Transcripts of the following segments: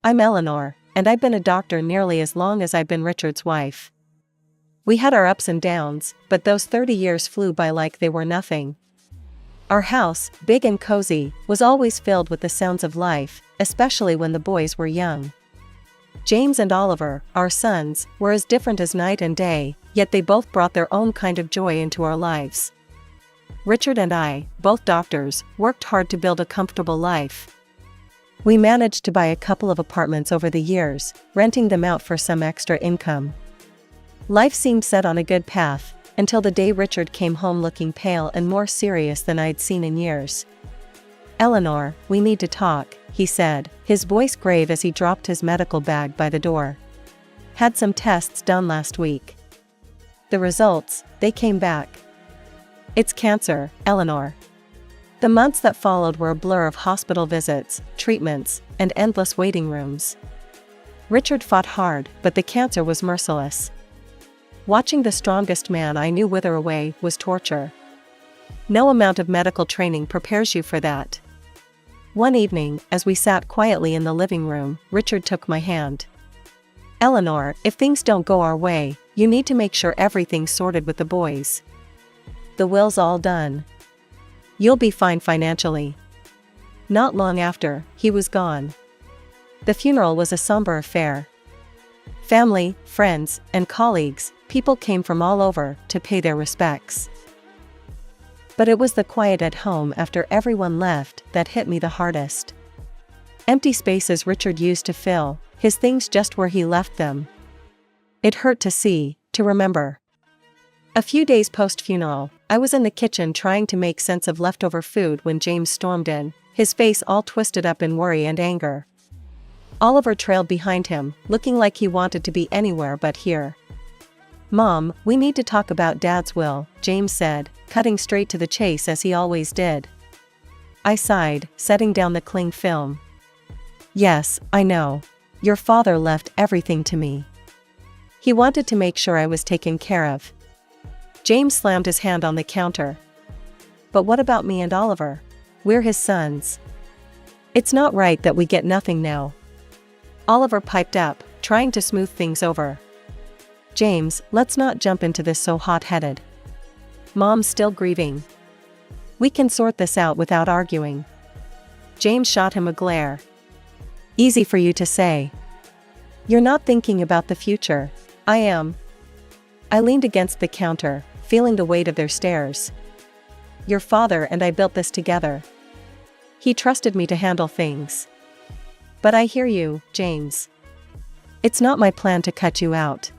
I'm Eleanor, and I've been a doctor nearly as long as I've been Richard's wife. We had our ups and downs, but those 30 years flew by like they were nothing. Our house, big and cozy, was always filled with the sounds of life, especially when the boys were young. James and Oliver, our sons, were as different as night and day, yet they both brought their own kind of joy into our lives. Richard and I, both doctors, worked hard to build a comfortable life. We managed to buy a couple of apartments over the years, renting them out for some extra income. Life seemed set on a good path, until the day Richard came home looking pale and more serious than I'd seen in years. "Eleanor, we need to talk," he said, his voice grave as he dropped his medical bag by the door. "Had some tests done last week. The results, they came back. It's cancer, Eleanor." The months that followed were a blur of hospital visits, treatments, and endless waiting rooms. Richard fought hard, but the cancer was merciless. Watching the strongest man I knew wither away was torture. No amount of medical training prepares you for that. One evening, as we sat quietly in the living room, Richard took my hand. "Eleanor, if things don't go our way, you need to make sure everything's sorted with the boys. The will's all done. You'll be fine financially." Not long after, he was gone. The funeral was a somber affair. Family, friends, and colleagues, people came from all over to pay their respects. But it was the quiet at home after everyone left that hit me the hardest. Empty spaces Richard used to fill, his things just where he left them. It hurt to see, to remember. A few days post-funeral, I was in the kitchen trying to make sense of leftover food when James stormed in, his face all twisted up in worry and anger. Oliver trailed behind him, looking like he wanted to be anywhere but here. "Mom, we need to talk about Dad's will," James said, cutting straight to the chase as he always did. I sighed, setting down the cling film. "Yes, I know. Your father left everything to me. He wanted to make sure I was taken care of." James slammed his hand on the counter. "But what about me and Oliver? We're his sons. It's not right that we get nothing now." Oliver piped up, trying to smooth things over. "James, let's not jump into this so hot-headed. Mom's still grieving. We can sort this out without arguing." James shot him a glare. "Easy for you to say. You're not thinking about the future. I am." I leaned against the counter, feeling the weight of their stares. "Your father and I built this together. He trusted me to handle things. But I hear you, James. It's not my plan to cut you out."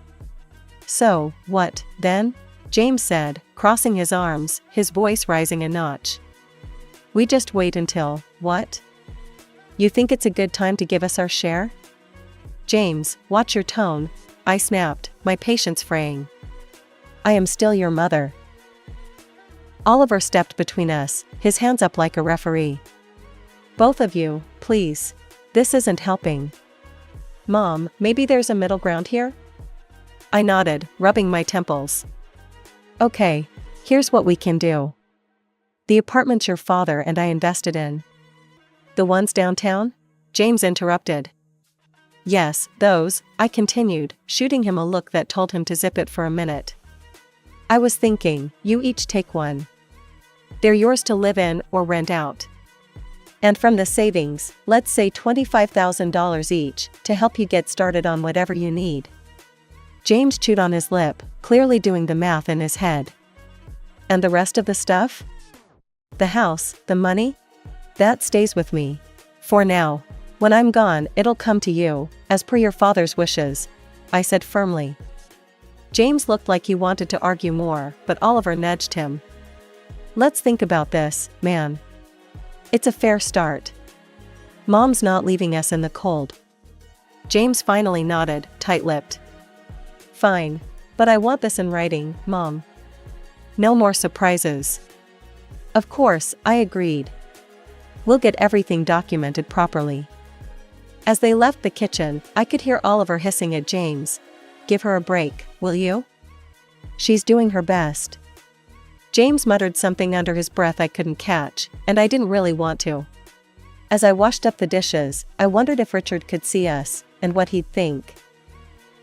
"So, what, then?" James said, crossing his arms, his voice rising a notch. "We just wait until, what? You think it's a good time to give us our share?" "James, watch your tone," I snapped, my patience fraying. "I am still your mother." Oliver stepped between us, his hands up like a referee. "Both of you, please. This isn't helping." "Mom, maybe there's a middle ground here?" I nodded, rubbing my temples. "Okay, here's what we can do. The apartments your father and I invested in." "The ones downtown?" James interrupted. "Yes, those," I continued, shooting him a look that told him to zip it for a minute. "I was thinking, you each take one. They're yours to live in or rent out. And from the savings, let's say $25,000 each, to help you get started on whatever you need." James chewed on his lip, clearly doing the math in his head. "And the rest of the stuff? The house, the money? That stays with me. For now. When I'm gone, it'll come to you, as per your father's wishes," I said firmly. James looked like he wanted to argue more, but Oliver nudged him. "Let's think about this, man. It's a fair start. Mom's not leaving us in the cold." James finally nodded, tight-lipped. "Fine. But I want this in writing, Mom. No more surprises." Of course, I agreed. "We'll get everything documented properly." As they left the kitchen, I could hear Oliver hissing at James. "Give her a break, will you? She's doing her best." James muttered something under his breath I couldn't catch, and I didn't really want to. As I washed up the dishes, I wondered if Richard could see us, and what he'd think.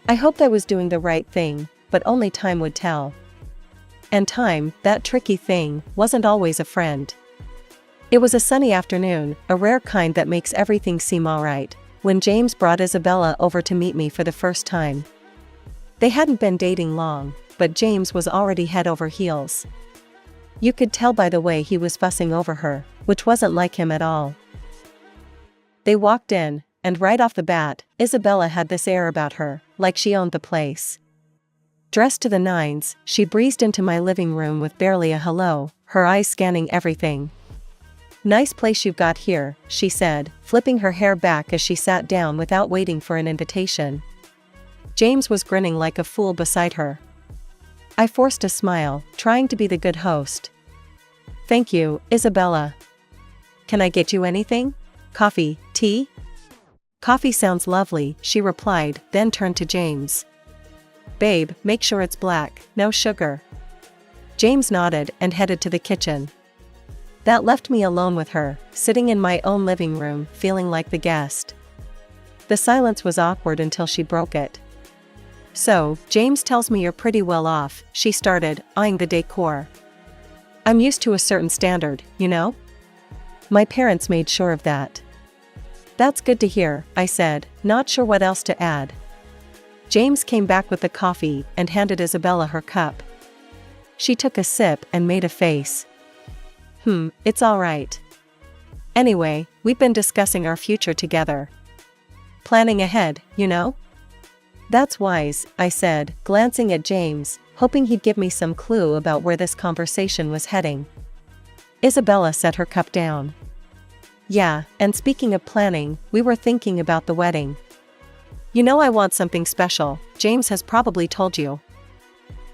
I hoped I was doing the right thing, but only time would tell. And time, that tricky thing, wasn't always a friend. It was a sunny afternoon, a rare kind that makes everything seem alright, when James brought Isabella over to meet me for the first time. They hadn't been dating long, but James was already head over heels. You could tell by the way he was fussing over her, which wasn't like him at all. They walked in, and right off the bat, Isabella had this air about her, like she owned the place. Dressed to the nines, she breezed into my living room with barely a hello, her eyes scanning everything. "Nice place you've got here," she said, flipping her hair back as she sat down without waiting for an invitation. James was grinning like a fool beside her. I forced a smile, trying to be the good host. "Thank you, Isabella. Can I get you anything? Coffee, tea?" "Coffee sounds lovely," she replied, then turned to James. "Babe, make sure it's black, no sugar." James nodded and headed to the kitchen. That left me alone with her, sitting in my own living room, feeling like the guest. The silence was awkward until she broke it. "So, James tells me you're pretty well off," she started, eyeing the decor. "I'm used to a certain standard, you know? My parents made sure of that." "That's good to hear," I said, not sure what else to add. James came back with the coffee and handed Isabella her cup. She took a sip and made a face. It's all right. Anyway, we've been discussing our future together. Planning ahead, you know? That's wise, I said, glancing at James, hoping he'd give me some clue about where this conversation was heading. Isabella set her cup down. "Yeah, and speaking of planning, we were thinking about the wedding. You know I want something special, James has probably told you.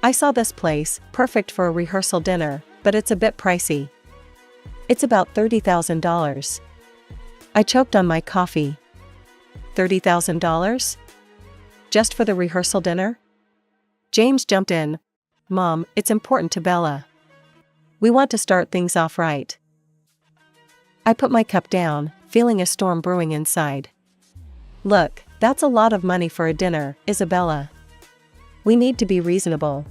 I saw this place, perfect for a rehearsal dinner, but it's a bit pricey. It's about $30,000. I choked on my coffee. $30,000? Just for the rehearsal dinner? James jumped in. "Mom, it's important to Bella. We want to start things off right." I put my cup down, feeling a storm brewing inside. "Look, that's a lot of money for a dinner, Isabella. We need to be reasonable."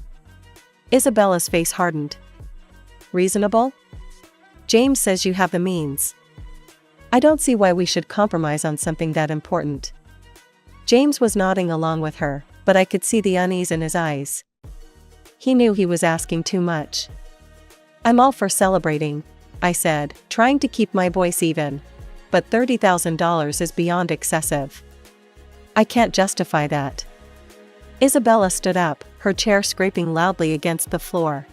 Isabella's face hardened. "Reasonable? James says you have the means. I don't see why we should compromise on something that important." James was nodding along with her, but I could see the unease in his eyes. He knew he was asking too much. "I'm all for celebrating," I said, trying to keep my voice even. "But $30,000 is beyond excessive. I can't justify that." Isabella stood up, her chair scraping loudly against the floor.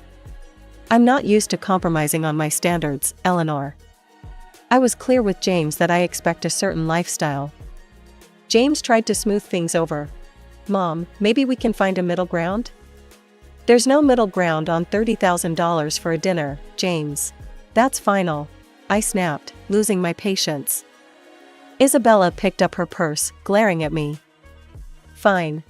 "I'm not used to compromising on my standards, Eleanor. I was clear with James that I expect a certain lifestyle." James tried to smooth things over. "Mom, maybe we can find a middle ground?" "There's no middle ground on $30,000 for a dinner, James. That's final," I snapped, losing my patience. Isabella picked up her purse, glaring at me. "Fine.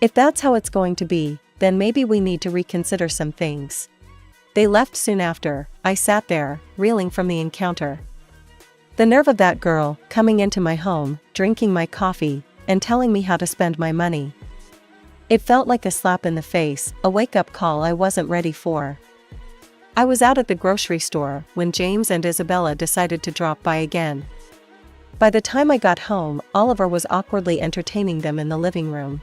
If that's how it's going to be, then maybe we need to reconsider some things." They left soon after. I sat there, reeling from the encounter. The nerve of that girl, coming into my home, drinking my coffee, and telling me how to spend my money. It felt like a slap in the face, a wake-up call I wasn't ready for. I was out at the grocery store when James and Isabella decided to drop by again. By the time I got home, Oliver was awkwardly entertaining them in the living room.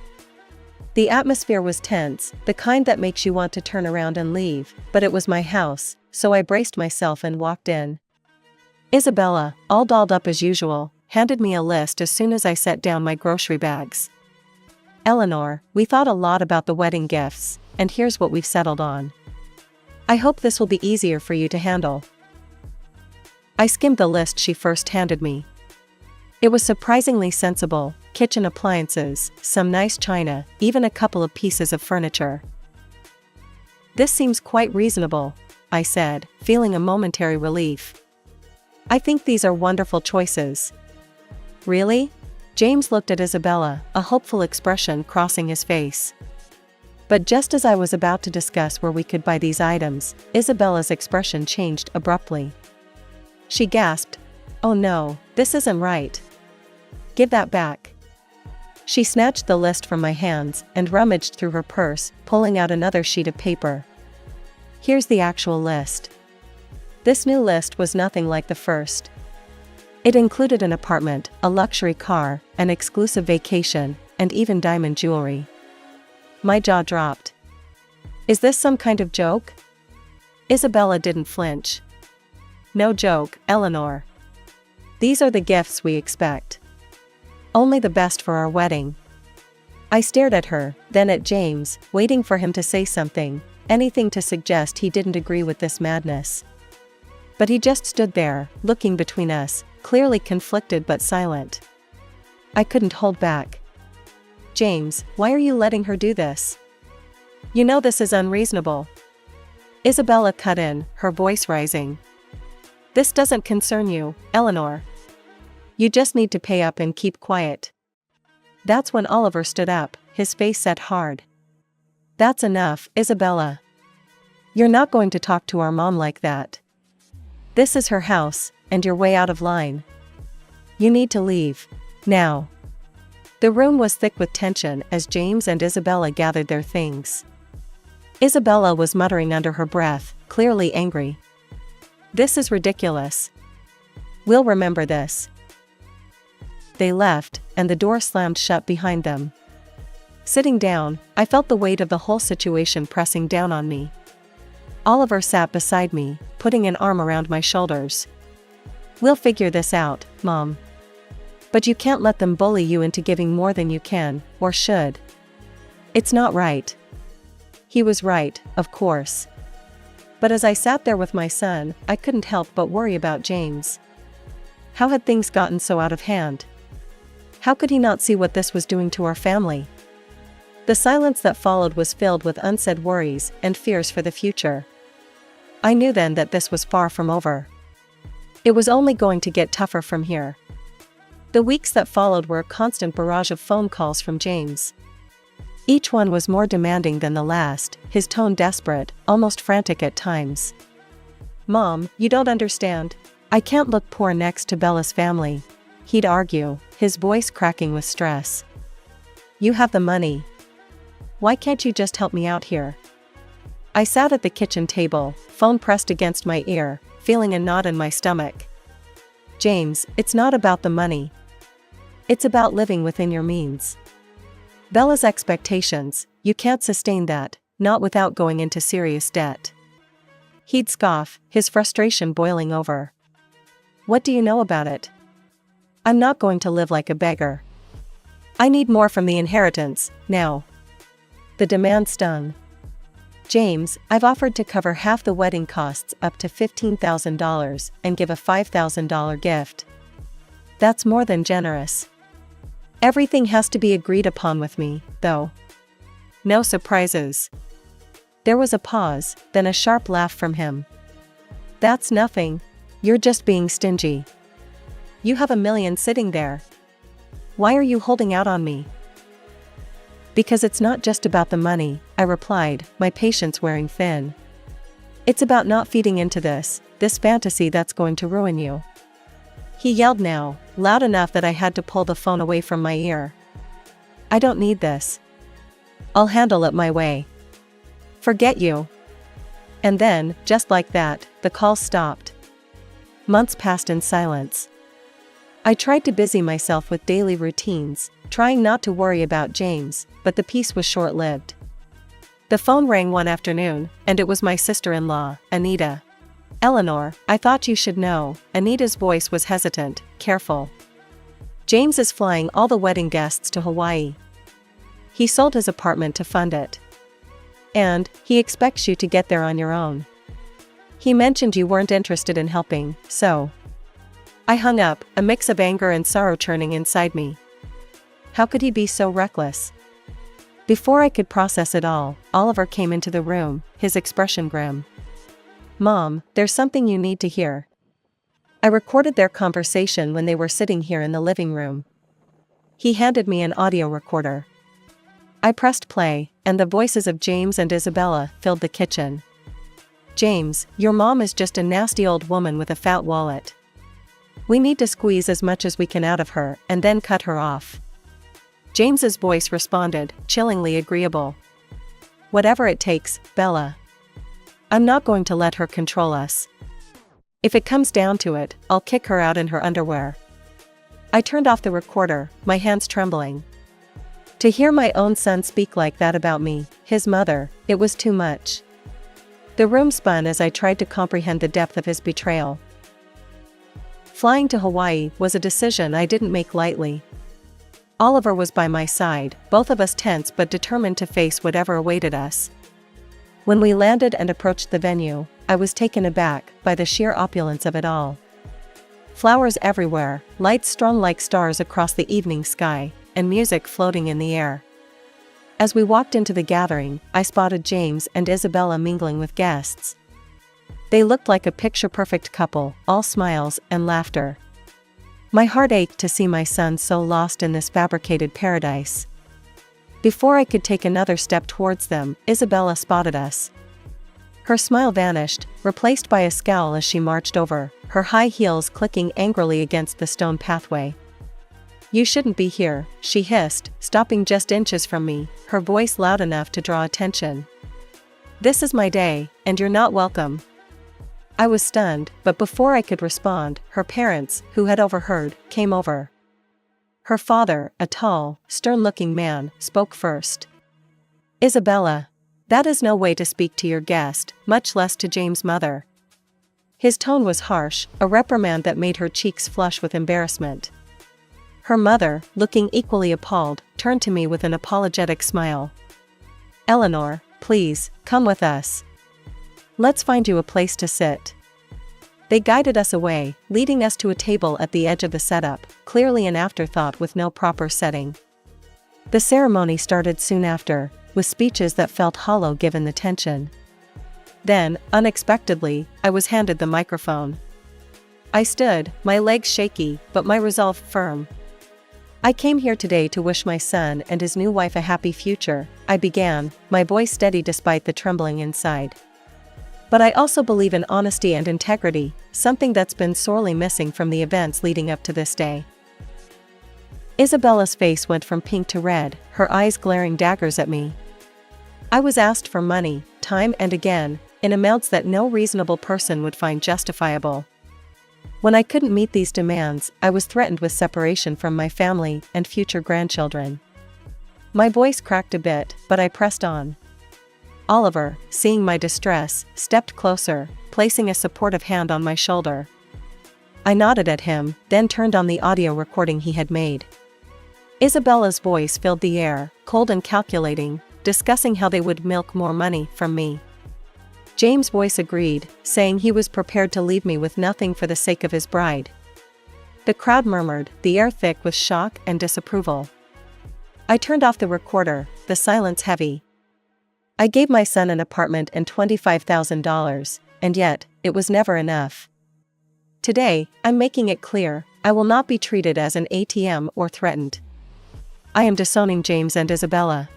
The atmosphere was tense, the kind that makes you want to turn around and leave, but it was my house, so I braced myself and walked in. Isabella, all dolled up as usual, handed me a list as soon as I set down my grocery bags. "Eleanor, we thought a lot about the wedding gifts, and here's what we've settled on. I hope this will be easier for you to handle." I skimmed the list she first handed me. It was surprisingly sensible: kitchen appliances, some nice china, even a couple of pieces of furniture. "This seems quite reasonable," I said, feeling a momentary relief. "I think these are wonderful choices." "Really?" James looked at Isabella, a hopeful expression crossing his face. But just as I was about to discuss where we could buy these items, Isabella's expression changed abruptly. She gasped, "Oh no, this isn't right. Give that back." She snatched the list from my hands and rummaged through her purse, pulling out another sheet of paper. "Here's the actual list." This new list was nothing like the first. It included an apartment, a luxury car, an exclusive vacation, and even diamond jewelry. My jaw dropped. Is this some kind of joke? Isabella didn't flinch. "No joke, Eleanor. These are the gifts we expect. Only the best for our wedding." I stared at her, then at James, waiting for him to say something, anything to suggest he didn't agree with this madness. But he just stood there, looking between us, clearly conflicted but silent. I couldn't hold back. "James, why are you letting her do this? You know this is unreasonable." Isabella cut in, her voice rising. "This doesn't concern you, Eleanor. You just need to pay up and keep quiet." That's when Oliver stood up, his face set hard. "That's enough, Isabella. You're not going to talk to our mom like that. This is her house, and you're way out of line. You need to leave. Now." The room was thick with tension as James and Isabella gathered their things. Isabella was muttering under her breath, clearly angry. "This is ridiculous. We'll remember this." They left, and the door slammed shut behind them. Sitting down, I felt the weight of the whole situation pressing down on me. Oliver sat beside me, putting an arm around my shoulders. "We'll figure this out, Mom. But you can't let them bully you into giving more than you can, or should. It's not right." He was right, of course. But as I sat there with my son, I couldn't help but worry about James. How had things gotten so out of hand? How could he not see what this was doing to our family? The silence that followed was filled with unsaid worries and fears for the future. I knew then that this was far from over. It was only going to get tougher from here. The weeks that followed were a constant barrage of phone calls from James. Each one was more demanding than the last, his tone desperate, almost frantic at times. "Mom, you don't understand. I can't look poor next to Bella's family," he'd argue, his voice cracking with stress. "You have the money. Why can't you just help me out here?" I sat at the kitchen table, phone pressed against my ear, feeling a knot in my stomach. "James, it's not about the money. It's about living within your means. Bella's expectations, you can't sustain that, not without going into serious debt." He'd scoff, his frustration boiling over. "What do you know about it? I'm not going to live like a beggar. I need more from the inheritance, now." The demand stung. "James, I've offered to cover half the wedding costs up to $15,000 and give a $5,000 gift. That's more than generous. Everything has to be agreed upon with me, though. No surprises." There was a pause, then a sharp laugh from him. "That's nothing. You're just being stingy. You have $1 million sitting there. Why are you holding out on me?" "Because it's not just about the money," I replied, my patience wearing thin. "It's about not feeding into this fantasy that's going to ruin you." He yelled now, loud enough that I had to pull the phone away from my ear. "I don't need this. I'll handle it my way. Forget you." And then, just like that, the call stopped. Months passed in silence. I tried to busy myself with daily routines, trying not to worry about James, but the peace was short-lived. The phone rang one afternoon, and it was my sister-in-law, Anita. "Eleanor, I thought you should know." Anita's voice was hesitant, careful. "James is flying all the wedding guests to Hawaii. He sold his apartment to fund it. And he expects you to get there on your own. He mentioned you weren't interested in helping, so..." I hung up, a mix of anger and sorrow churning inside me. How could he be so reckless? Before I could process it all, Oliver came into the room, his expression grim. "Mom, there's something you need to hear." I recorded their conversation when they were sitting here in the living room. He handed me an audio recorder. I pressed play, and the voices of James and Isabella filled the kitchen. "James, your mom is just a nasty old woman with a fat wallet. We need to squeeze as much as we can out of her and then cut her off. James's voice responded, chillingly agreeable. Whatever it takes, Bella. I'm not going to let her control us. If it comes down to it, I'll kick her out in her underwear. I turned off the recorder, my hands trembling. To hear my own son speak like that about me, his mother, it was too much. The room spun as I tried to comprehend the depth of his betrayal. Flying to Hawaii was a decision I didn't make lightly. Oliver was by my side, both of us tense but determined to face whatever awaited us. When we landed and approached the venue, I was taken aback by the sheer opulence of it all. Flowers everywhere, lights strung like stars across the evening sky, and music floating in the air. As we walked into the gathering, I spotted James and Isabella mingling with guests. They looked like a picture-perfect couple, all smiles and laughter. My heart ached to see my son so lost in this fabricated paradise. Before I could take another step towards them, Isabella spotted us. Her smile vanished, replaced by a scowl as she marched over, her high heels clicking angrily against the stone pathway. You shouldn't be here, she hissed, stopping just inches from me, her voice loud enough to draw attention. This is my day, and you're not welcome. I was stunned, but before I could respond, her parents, who had overheard, came over. Her father, a tall, stern-looking man, spoke first. Isabella, that is no way to speak to your guest, much less to James' mother. His tone was harsh, a reprimand that made her cheeks flush with embarrassment. Her mother, looking equally appalled, turned to me with an apologetic smile. Eleanor, please, come with us. Let's find you a place to sit. They guided us away, leading us to a table at the edge of the setup, clearly an afterthought with no proper setting. The ceremony started soon after, with speeches that felt hollow given the tension. Then, unexpectedly, I was handed the microphone. I stood, my legs shaky, but my resolve firm. I came here today to wish my son and his new wife a happy future, I began, my voice steady despite the trembling inside. But I also believe in honesty and integrity, something that's been sorely missing from the events leading up to this day. Isabella's face went from pink to red, her eyes glaring daggers at me. I was asked for money, time and again, in amounts that no reasonable person would find justifiable. When I couldn't meet these demands, I was threatened with separation from my family and future grandchildren. My voice cracked a bit, but I pressed on. Oliver, seeing my distress, stepped closer, placing a supportive hand on my shoulder. I nodded at him, then turned on the audio recording he had made. Isabella's voice filled the air, cold and calculating, discussing how they would milk more money from me. James' voice agreed, saying he was prepared to leave me with nothing for the sake of his bride. The crowd murmured, the air thick with shock and disapproval. I turned off the recorder, the silence heavy. I gave my son an apartment and $25,000, and yet, it was never enough. Today, I'm making it clear, I will not be treated as an ATM or threatened. I am disowning James and Isabella.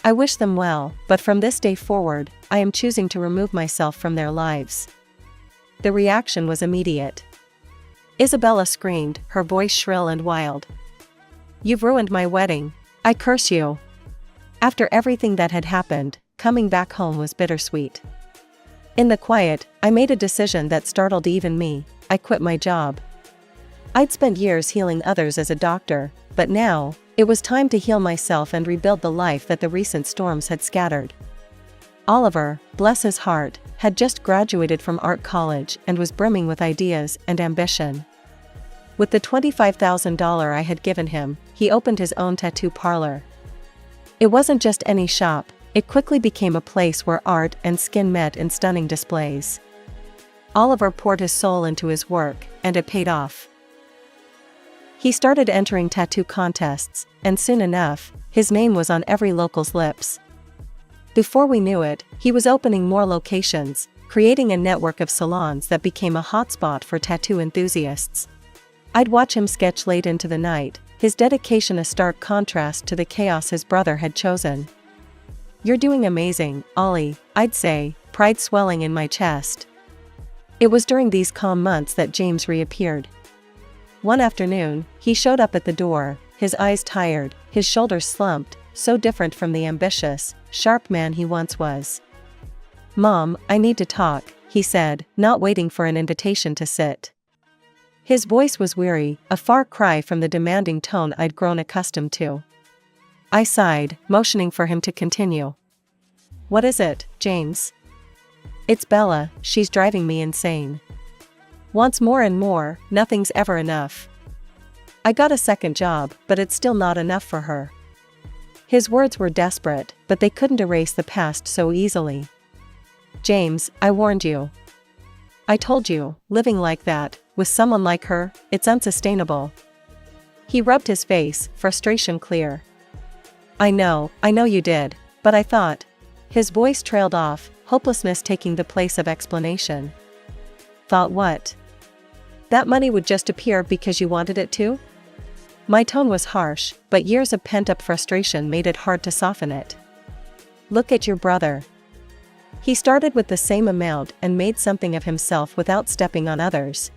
I wish them well, but from this day forward, I am choosing to remove myself from their lives. The reaction was immediate. Isabella screamed, her voice shrill and wild. You've ruined my wedding. I curse you. After everything that had happened, coming back home was bittersweet. In the quiet, I made a decision that startled even me. I quit my job. I'd spent years healing others as a doctor, but now, it was time to heal myself and rebuild the life that the recent storms had scattered. Oliver, bless his heart, had just graduated from art college and was brimming with ideas and ambition. With the $25,000 I had given him, he opened his own tattoo parlor. It wasn't just any shop, it quickly became a place where art and skin met in stunning displays. Oliver poured his soul into his work, and it paid off. He started entering tattoo contests, and soon enough, his name was on every local's lips. Before we knew it, he was opening more locations, creating a network of salons that became a hotspot for tattoo enthusiasts. I'd watch him sketch late into the night, his dedication a stark contrast to the chaos his brother had chosen. You're doing amazing, Ollie, I'd say, pride swelling in my chest. It was during these calm months that James reappeared. One afternoon, he showed up at the door, his eyes tired, his shoulders slumped, so different from the ambitious, sharp man he once was. "Mom, I need to talk," he said, not waiting for an invitation to sit. His voice was weary, a far cry from the demanding tone I'd grown accustomed to. I sighed, motioning for him to continue. "What is it, James?" "It's Bella, she's driving me insane. Wants more and more, nothing's ever enough. I got a second job, but it's still not enough for her." His words were desperate, but they couldn't erase the past so easily. "James, I warned you. I told you, living like that, with someone like her, it's unsustainable." He rubbed his face, frustration clear. I know you did, but I thought." His voice trailed off, hopelessness taking the place of explanation. "Thought what? That money would just appear because you wanted it to?" My tone was harsh, but years of pent-up frustration made it hard to soften it. "Look at your brother. He started with the same amount and made something of himself without stepping on others."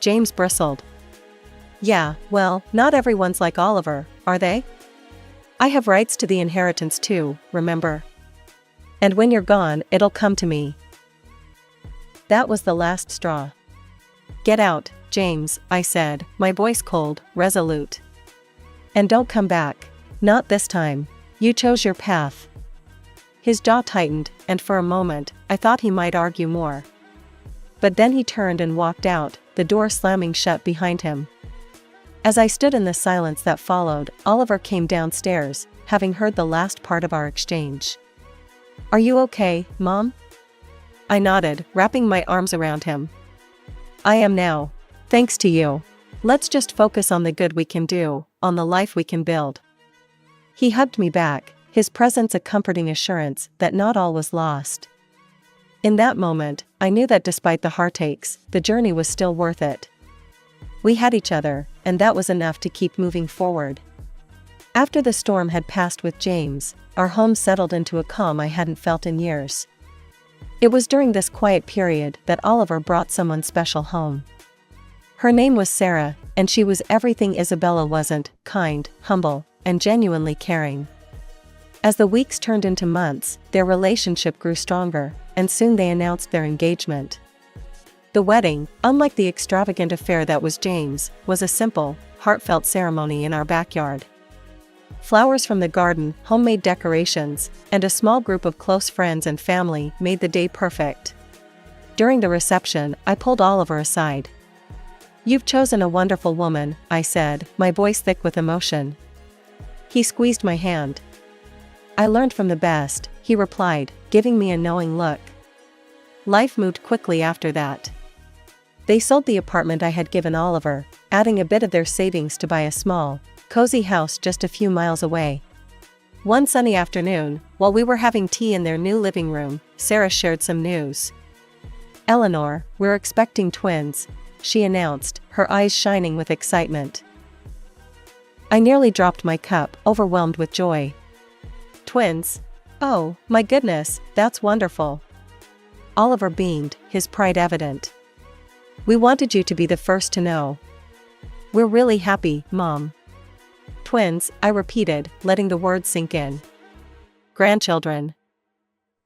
James bristled. "Yeah, well, not everyone's like Oliver, are they? I have rights to the inheritance too, remember? And when you're gone, it'll come to me." That was the last straw. "Get out, James," I said, my voice cold, resolute. "And don't come back. Not this time. You chose your path." His jaw tightened, and for a moment, I thought he might argue more. But then he turned and walked out, the door slamming shut behind him. As I stood in the silence that followed, Oliver came downstairs, having heard the last part of our exchange. "Are you okay, Mom?" I nodded, wrapping my arms around him. "I am now. Thanks to you. Let's just focus on the good we can do, on the life we can build." He hugged me back, his presence a comforting assurance that not all was lost. In that moment, I knew that despite the heartaches, the journey was still worth it. We had each other, and that was enough to keep moving forward. After the storm had passed with James, our home settled into a calm I hadn't felt in years. It was during this quiet period that Oliver brought someone special home. Her name was Sarah, and she was everything Isabella wasn't: kind, humble, and genuinely caring. As the weeks turned into months, their relationship grew stronger, and soon they announced their engagement. The wedding, unlike the extravagant affair that was James, was a simple, heartfelt ceremony in our backyard. Flowers from the garden, homemade decorations, and a small group of close friends and family made the day perfect. During the reception, I pulled Oliver aside. "You've chosen a wonderful woman," I said, my voice thick with emotion. He squeezed my hand. "I learned from the best," he replied, giving me a knowing look. Life moved quickly after that. They sold the apartment I had given Oliver, adding a bit of their savings to buy a small, cozy house just a few miles away. One sunny afternoon, while we were having tea in their new living room, Sarah shared some news. "Eleanor, we're expecting twins," she announced, her eyes shining with excitement. I nearly dropped my cup, overwhelmed with joy. "Twins? Oh, my goodness, that's wonderful." Oliver beamed, his pride evident. "We wanted you to be the first to know." "We're really happy, Mom." "Twins," I repeated, letting the words sink in. "Grandchildren."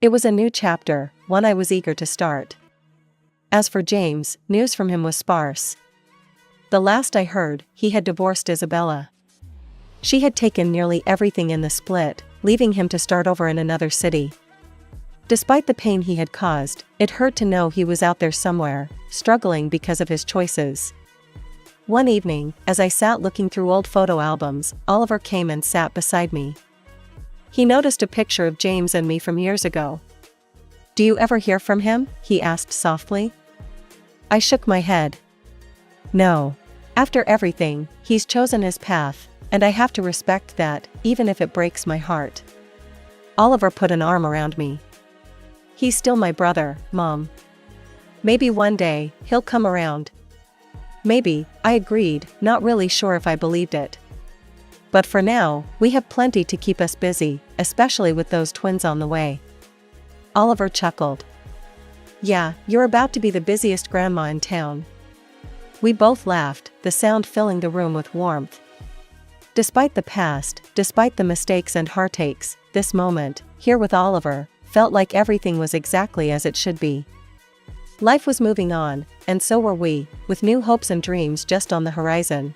It was a new chapter, one I was eager to start. As for James, news from him was sparse. The last I heard, he had divorced Isabella. She had taken nearly everything in the split, leaving him to start over in another city. Despite the pain he had caused, it hurt to know he was out there somewhere, struggling because of his choices. One evening, as I sat looking through old photo albums, Oliver came and sat beside me. He noticed a picture of James and me from years ago. "Do you ever hear from him?" he asked softly. I shook my head. "No. After everything, he's chosen his path, and I have to respect that, even if it breaks my heart." Oliver put an arm around me. "He's still my brother, Mom. Maybe one day, he'll come around." "Maybe," I agreed, not really sure if I believed it. "But for now, we have plenty to keep us busy, especially with those twins on the way." Oliver chuckled. "Yeah, you're about to be the busiest grandma in town." We both laughed, the sound filling the room with warmth. Despite the past, despite the mistakes and heartaches, this moment, here with Oliver, felt like everything was exactly as it should be. Life was moving on, and so were we, with new hopes and dreams just on the horizon.